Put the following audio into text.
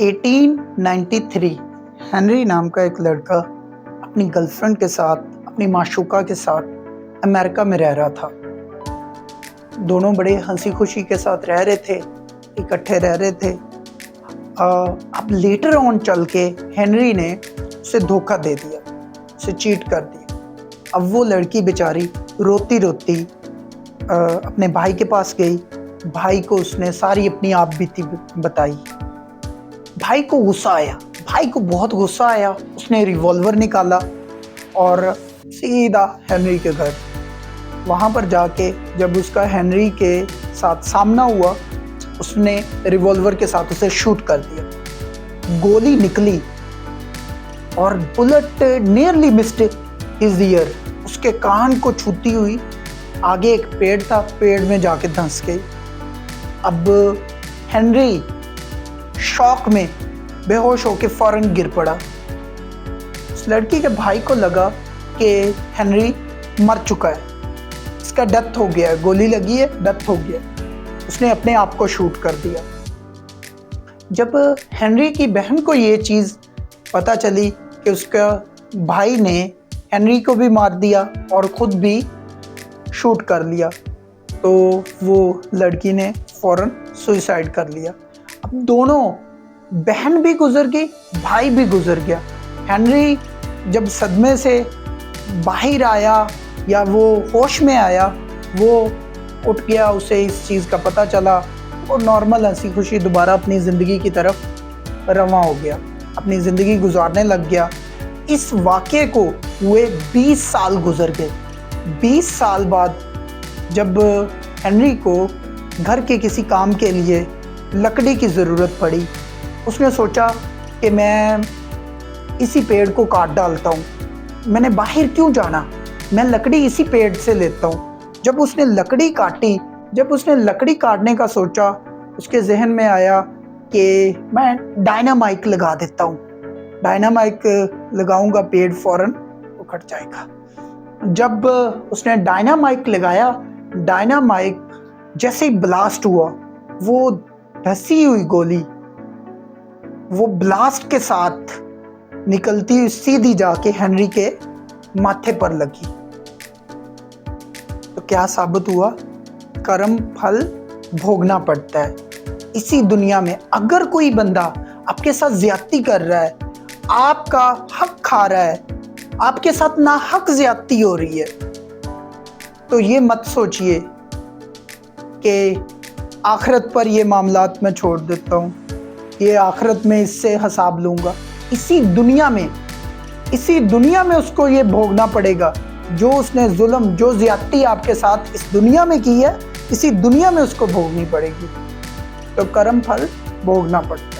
1893 Henry नाम का एक लड़का अपनी गर्लफ्रेंड के साथ, अपनी माशूका के साथ अमेरिका में रह रहा था। दोनों बड़े हंसी खुशी के साथ रह रहे थे, इकट्ठे रह रहे थे। अब लेटर ऑन चल के हेनरी ने उसे धोखा दे दिया, उसे चीट कर दिया। अब वो लड़की बेचारी रोती रोती अपने भाई के पास गई। भाई को उसने सारी अपनी आप बीती बताई। भाई को गुस्सा आया, भाई को बहुत गुस्सा आया। उसने रिवॉल्वर निकाला और सीधा हेनरी के घर। वहाँ पर जाके जब उसका हेनरी के साथ सामना हुआ, उसने रिवॉल्वर के साथ उसे शूट कर दिया। गोली निकली और bullet nearly missed his year. उसके कान को छूती हुई आगे एक पेड़ था, पेड़ में जाके धंस गई। अब हेनरी शॉक में बेहोश होकर फौरन गिर पड़ा। उस लड़की के भाई को लगा कि हेनरी मर चुका है, इसका डेथ हो गया है, गोली लगी है, डेथ हो गया। उसने अपने आप को शूट कर दिया। जब हेनरी की बहन को ये चीज़ पता चली कि उसका भाई ने हेनरी को भी मार दिया और ख़ुद भी शूट कर लिया, तो वो लड़की ने फ़ौरन सुसाइड कर लिया। अब दोनों, बहन भी गुजर गई, भाई भी गुजर गया। हेनरी जब सदमे से बाहर आया या वो होश में आया, वो उठ गया, उसे इस चीज़ का पता चला। वो नॉर्मल हंसी खुशी दोबारा अपनी ज़िंदगी की तरफ रवां हो गया, अपनी ज़िंदगी गुजारने लग गया। इस वाक़े को हुए 20 साल गुजर गए। 20 साल बाद जब हेनरी को घर के किसी काम के लिए लकड़ी की ज़रूरत पड़ी, उसने सोचा कि मैं इसी पेड़ को काट डालता हूँ, मैंने बाहर क्यों जाना, मैं लकड़ी इसी पेड़ से लेता हूँ। जब उसने लकड़ी काटी, जब उसने लकड़ी काटने का सोचा, उसके जहन में आया कि मैं डायनामाइट लगा देता हूँ, डायनामाइट लगाऊंगा, पेड़ फ़ौरन उखड़ जाएगा। जब उसने डायनामाइट लगाया, डायनामाइट जैसे ही ब्लास्ट हुआ, वो धसी हुई गोली वो ब्लास्ट के साथ निकलती हुई सीधी जाके हेनरी के माथे पर लगी। तो क्या साबित हुआ? कर्म फल भोगना पड़ता है इसी दुनिया में। अगर कोई बंदा आपके साथ ज्यादती कर रहा है, आपका हक खा रहा है, आपके साथ नाहक ज्यादती हो रही है, तो ये मत सोचिए कि आखिरत पर ये मामलात मैं छोड़ देता हूँ, ये आखिरत में इससे हिसाब लूँगा। इसी दुनिया में उसको ये भोगना पड़ेगा। जो उसने जुल्म, जो ज़्यादती आपके साथ इस दुनिया में की है, इसी दुनिया में उसको भोगनी पड़ेगी। तो कर्म फल भोगना पड़ता है।